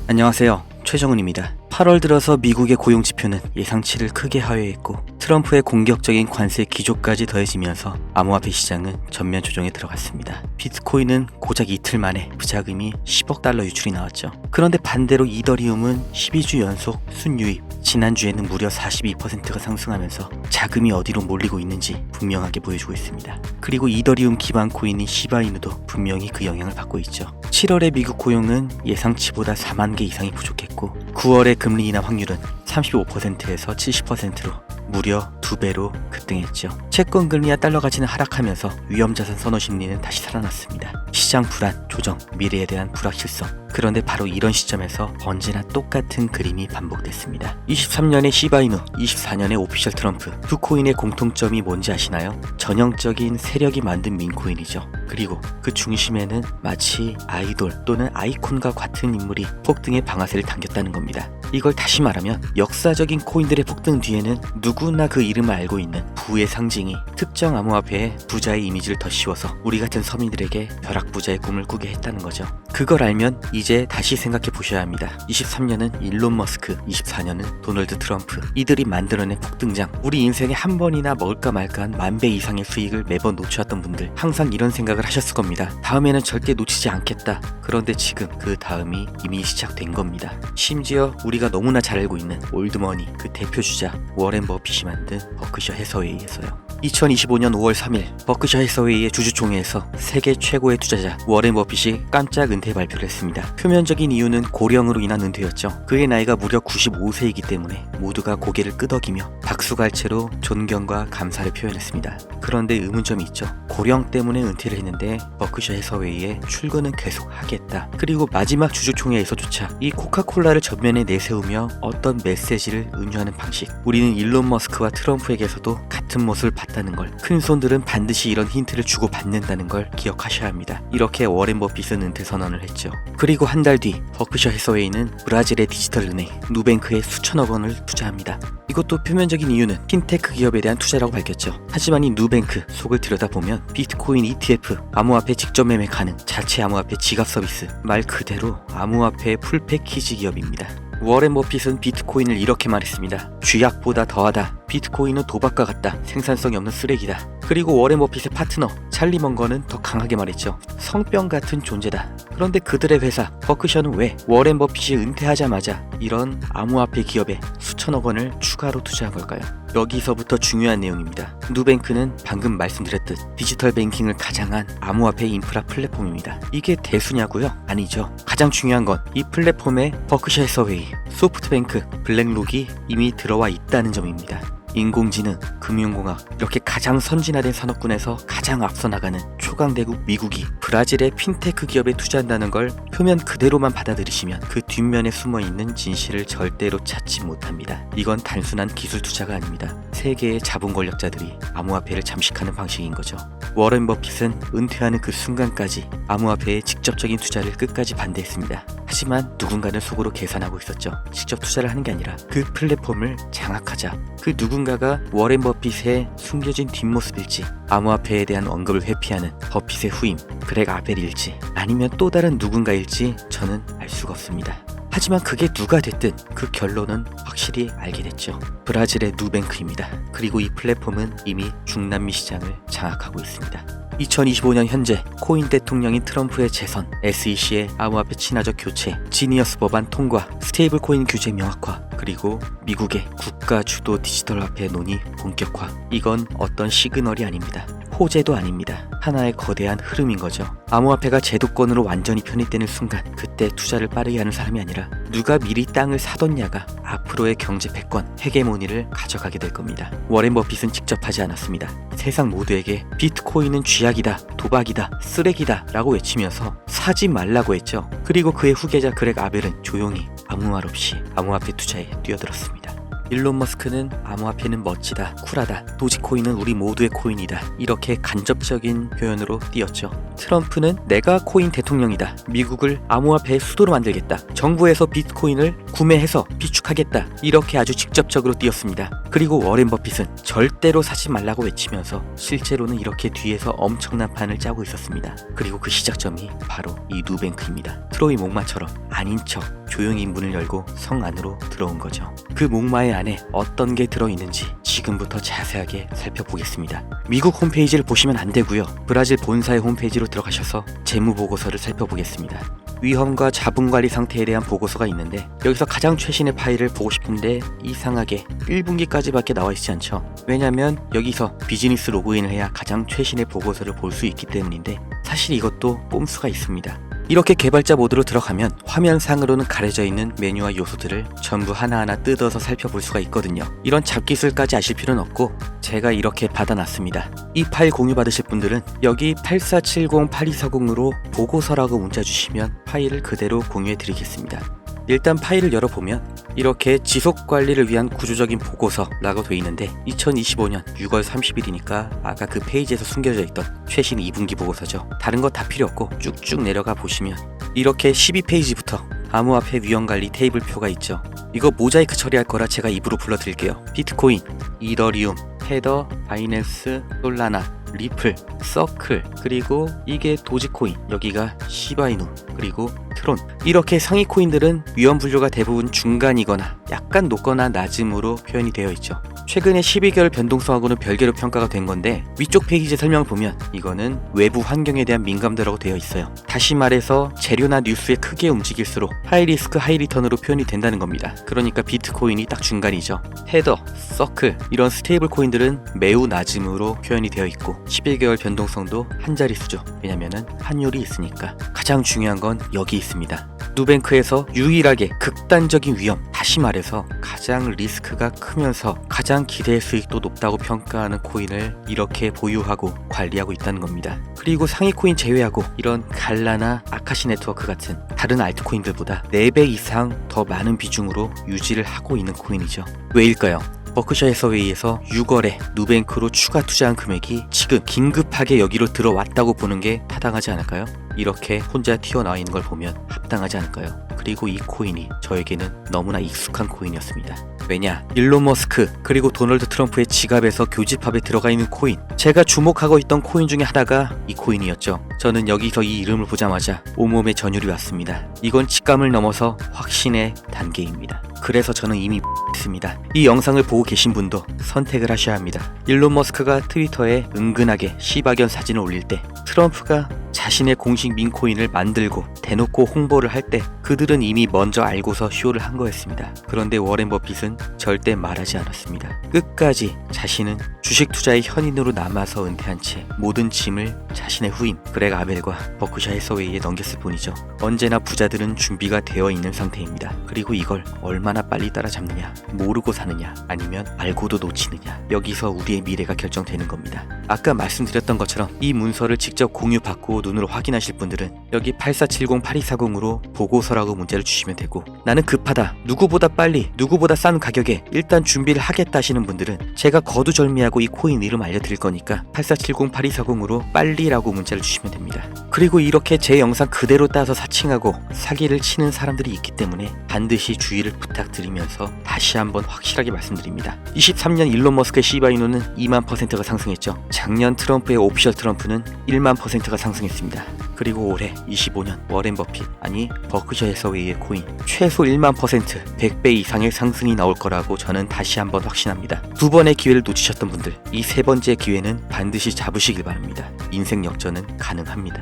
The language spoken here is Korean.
안녕하세요. 최정훈입니다. 8월 들어서 미국의 고용지표는 예상치를 크게 하회했고 트럼프의 공격적인 관세 기조까지 더해지면서 암호화폐 시장은 전면 조정에 들어갔습니다. 비트코인은 고작 이틀 만에 부자금이 10억 달러 유출이 나왔죠. 그런데 반대로 이더리움은 12주 연속 순유입, 지난주에는 무려 42%가 상승하면서 자금이 어디로 몰리고 있는지 분명하게 보여주고 있습니다. 그리고 이더리움 기반 코인인 시바이누도 분명히 그 영향을 받고 있죠. 7월의 미국 고용은 예상치보다 4만 개 이상이 부족했고 9월의 금리 인하 확률은 35%에서 70%로 무려 2배로 급등했죠. 채권 금리와 달러 가치는 하락하면서 위험자산 선호 심리는 다시 살아났습니다. 시장 불안, 조정, 미래에 대한 불확실성. 그런데 바로 이런 시점에서 언제나 똑같은 그림이 반복됐습니다. 23년의 시바이누, 24년의 오피셜 트럼프. 두 코인의 공통점이 뭔지 아시나요? 전형적인 세력이 만든 민코인이죠. 그리고 그 중심에는 마치 아이돌 또는 아이콘과 같은 인물이 폭등의 방아쇠를 당겼다는 겁니다. 이걸 다시 말하면 역사적인 코인들의 폭등 뒤에는 누구나 그 이름을 알고 있는 부의 상징이 특정 암호화폐에 부자의 이미지를 더 씌워서 우리 같은 서민들에게 벼락부자의 꿈을 꾸게 했다는 거죠. 그걸 알면 이제 다시 생각해 보셔야 합니다. 23년은 일론 머스크, 24년은 도널드 트럼프. 이들이 만들어낸 폭등장. 우리 인생에 한 번이나 먹을까 말까한 10,000배 이상의 수익을 매번 놓쳐왔던 분들 항상 이런 생각을 하셨을 겁니다. 다음에는 절대 놓치지 않겠다. 그런데 지금 그 다음이 이미 시작된 겁니다. 심지어 우리가 너무나 잘 알고 있는 올드머니 그 대표 주자 워렌 버핏이 만든 버크셔 해서웨이에서요. 2025년 5월 3일 버크셔 해서웨이의 주주총회에서 세계 최고의 투자자 워렌 버핏이 깜짝 은퇴 발표를 했습니다. 표면적인 이유는 고령으로 인한 은퇴였죠. 그의 나이가 무려 95세이기 때문에 모두가 고개를 끄덕이며 박수갈채로 존경과 감사를 표현했습니다. 그런데 의문점이 있죠. 고령 때문에 은퇴를 했는데 버크셔 해서웨이에 출근은 계속 하겠다. 그리고 마지막 주주총회에서조차 이 코카콜라를 전면에 내세우며 어떤 메시지를 은유하는 방식. 우리는 일론 머스크와 트럼프에게서도 같은 모습을 봤다는 걸, 큰 손들은 반드시 이런 힌트를 주고 받는다는 걸 기억하셔야 합니다. 이렇게 워렌 버핏은 은퇴 선언을 했죠. 그리고 한 달 뒤 버크셔 해서웨이는 브라질의 디지털 은행 누뱅크에 수천억 원을 투자합니다. 이것도 표면적인 이유는 핀테크 기업에 대한 투자라고 밝혔죠. 하지만 이 누뱅크 속을 들여다보면 비트코인 ETF, 암호화폐 직접 매매 가능, 자체 암호화폐 지갑 서비스, 말 그대로 암호화폐 풀패키지 기업입니다. 워렌 버핏은 비트코인을 이렇게 말했습니다. 쥐약보다 더하다. 비트코인은 도박과 같다. 생산성이 없는 쓰레기다. 그리고 워렌 버핏의 파트너 찰리 먼거는 더 강하게 말했죠. 성병 같은 존재다. 그런데 그들의 회사 버크셔는 왜 워렌 버핏이 은퇴하자마자 이런 암호화폐 기업에 수천억 원을 추가로 투자한 걸까요? 여기서부터 중요한 내용입니다. 누뱅크는 방금 말씀드렸듯 디지털 뱅킹을 가장한 암호화폐 인프라 플랫폼입니다. 이게 대수냐고요? 아니죠. 가장 중요한 건 이 플랫폼에 버크셔 해서웨이, 소프트뱅크, 블랙록이 이미 들어와 있다는 점입니다. 인공지능, 금융공학 이렇게 가장 선진화된 산업군에서 가장 앞서 나가는 초강대국 미국이 브라질의 핀테크 기업에 투자한다는 걸 표면 그대로만 받아들이시면 그 뒷면에 숨어있는 진실을 절대로 찾지 못합니다. 이건 단순한 기술 투자가 아닙니다. 세계의 자본 권력자들이 암호화폐를 잠식하는 방식인 거죠. 워렌 버핏은 은퇴하는 그 순간까지 암호화폐의 직접적인 투자를 끝까지 반대했습니다. 하지만 누군가는 속으로 계산하고 있었죠. 직접 투자를 하는 게 아니라 그 플랫폼을 장악하자. 그 누군가가 워렌 버핏의 숨겨진 뒷모습일지, 암호화폐에 대한 언급을 회피하는 버핏의 후임 그렉 아벨일지, 아니면 또 다른 누군가일지 저는 알 수가 없습니다. 하지만 그게 누가 됐든 그 결론은 확실히 알게 됐죠. 브라질의 누뱅크입니다. 그리고 이 플랫폼은 이미 중남미 시장을 장악하고 있습니다. 2025년 현재 코인 대통령인 트럼프의 재선, SEC의 암호화폐 친화적 교체, 지니어스 법안 통과, 스테이블 코인 규제 명확화, 그리고 미국의 국가 주도 디지털 화폐 논의 본격화. 이건 어떤 시그널이 아닙니다. 호재도 아닙니다. 하나의 거대한 흐름인 거죠. 암호화폐가 제도권으로 완전히 편입되는 순간 그때 투자를 빠르게 하는 사람이 아니라 누가 미리 땅을 사뒀냐가 앞으로의 경제 패권, 헤게모니를 가져가게 될 겁니다. 워렌 버핏은 직접 하지 않았습니다. 세상 모두에게 비트코인은 쥐약이다, 도박이다, 쓰레기다 라고 외치면서 사지 말라고 했죠. 그리고 그의 후계자 그렉 아벨은 조용히 아무 말 없이 암호화폐 투자에 뛰어들었습니다. 일론 머스크는 암호화폐는 멋지다, 쿨하다, 도지코인은 우리 모두의 코인이다, 이렇게 간접적인 표현으로 띄었죠. 트럼프는 내가 코인 대통령이다, 미국을 암호화폐의 수도로 만들겠다, 정부에서 비트코인을 구매해서 비축하겠다, 이렇게 아주 직접적으로 띄었습니다. 그리고 워렌 버핏은 절대로 사지 말라고 외치면서 실제로는 이렇게 뒤에서 엄청난 판을 짜고 있었습니다. 그리고 그 시작점이 바로 이 누뱅크입니다. 트로이 목마처럼 아닌 척 조용히 문을 열고 성 안으로 들어온 거죠. 그 목마의 안에 어떤 게 들어있는지 지금부터 자세하게 살펴보겠습니다. 미국 홈페이지를 보시면 안 되고요. 브라질 본사의 홈페이지로 들어가셔서 재무보고서를 살펴보겠습니다. 위험과 자본관리 상태에 대한 보고서가 있는데 여기서 가장 최신의 파일을 보고 싶은데 이상하게 1분기까지밖에 나와 있지 않죠. 왜냐면 여기서 비즈니스 로그인을 해야 가장 최신의 보고서를 볼 수 있기 때문인데 사실 이것도 꼼수가 있습니다. 이렇게 개발자 모드로 들어가면 화면상으로는 가려져 있는 메뉴와 요소들을 전부 하나하나 뜯어서 살펴볼 수가 있거든요. 이런 잡기술까지 아실 필요는 없고 제가 이렇게 받아놨습니다. 이 파일 공유 받으실 분들은 여기 8470-8240으로 보고서라고 문자 주시면 파일을 그대로 공유해 드리겠습니다. 일단 파일을 열어보면 이렇게 지속관리를 위한 구조적인 보고서라고 되어 있는데 2025년 6월 30일이니까 아까 그 페이지에서 숨겨져 있던 최신 2분기 보고서죠. 다른 거 다 필요 없고 쭉쭉 내려가 보시면 이렇게 12페이지부터 암호화폐 위험관리 테이블표가 있죠. 이거 모자이크 처리할 거라 제가 입으로 불러드릴게요. 비트코인, 이더리움, 테더, 바이낸스, 솔라나, 리플, 서클, 그리고 이게 도지코인, 여기가 시바이누, 그리고 트론. 이렇게 상위 코인들은 위험 분류가 대부분 중간이거나 약간 높거나 낮음으로 표현이 되어 있죠. 최근에 12개월 변동성하고는 별개로 평가가 된 건데 위쪽 페이지 설명을 보면 이거는 외부 환경에 대한 민감도라고 되어 있어요. 다시 말해서 재료나 뉴스에 크게 움직일수록 하이리스크 하이리턴으로 표현이 된다는 겁니다. 그러니까 비트코인이 딱 중간이죠. 테더, 서클 이런 스테이블 코인들은 매우 낮음으로 표현이 되어 있고 11개월 변동성도 한 자릿수죠. 왜냐면은 환율이 있으니까. 가장 중요한 건 여기 있습니다. 누뱅크에서 유일하게 극단적인 위험, 다시 말해서 가장 리스크가 크면서 가장 기대 수익도 높다고 평가하는 코인을 이렇게 보유하고 관리하고 있다는 겁니다. 그리고 상위 코인 제외하고 이런 갈라나 아카시 네트워크 같은 다른 알트코인들보다 4배 이상 더 많은 비중으로 유지를 하고 있는 코인이죠. 왜일까요? 버크셔 해서웨이에서 6월에 누뱅크로 추가 투자한 금액이 지금 긴급하게 여기로 들어왔다고 보는 게 타당하지 않을까요? 이렇게 혼자 튀어나와 있는 걸 보면 합당하지 않을까요? 그리고 이 코인이 저에게는 너무나 익숙한 코인이었습니다. 왜냐? 일론 머스크 그리고 도널드 트럼프의 지갑에서 교집합에 들어가 있는 코인, 제가 주목하고 있던 코인 중에 하나가 이 코인이었죠. 저는 여기서 이 이름을 보자마자 온몸에 전율이 왔습니다. 이건 직감을 넘어서 확신의 단계입니다. 그래서 저는 이미 있습니다. 이 영상을 보고 계신 분도 선택을 하셔야 합니다. 일론 머스크가 트위터에 은근하게 시바견 사진을 올릴 때 트럼프가 자신의 공식 민코인을 만들고 대놓고 홍보를 할 때 그들은 이미 먼저 알고서 쇼를 한 거였습니다. 그런데 워렌 버핏은 절대 말하지 않았습니다. 끝까지 자신은 주식 투자의 현인으로 남아서 은퇴한 채 모든 짐을 자신의 후임 그렉 아벨과 버크셔 해서웨이에 넘겼을 뿐이죠. 언제나 부자들은 준비가 되어 있는 상태입니다. 그리고 이걸 얼마나 빨리 따라잡느냐, 모르고 사느냐, 아니면 알고도 놓치느냐, 여기서 우리의 미래가 결정되는 겁니다. 아까 말씀드렸던 것처럼 이 문서를 직접 공유받고 눈으로 확인하실 분들은 여기 8470-8240으로 보고서라고 문자를 주시면 되고, 나는 급하다, 누구보다 빨리, 누구보다 싼 가격에 일단 준비를 하겠다 하시는 분들은 제가 거두절미하고 이 코인 이름 알려드릴 거니까 8470-8240으로 빨리라고 문자를 주시면 됩니다. 그리고 이렇게 제 영상 그대로 따서 사칭하고 사기를 치는 사람들이 있기 때문에 반드시 주의를 부탁드리면서 다시 한번 확실하게 말씀드립니다. 23년 일론 머스크의 시바이누는 2만%가 상승했죠. 작년 트럼프의 오피셜 트럼프는 1만%가 상승했습니다. 그리고 올해 25년 워렌 버핏, 아니 버크셔 해서웨이의 코인 최소 1만%, 100배 이상의 상승이 나올 거라고 저는 다시 한번 확신합니다. 두 번의 기회를 놓치셨던 분들, 이 세 번째 기회는 반드시 잡으시길 바랍니다. 인생 역전은 가능합니다.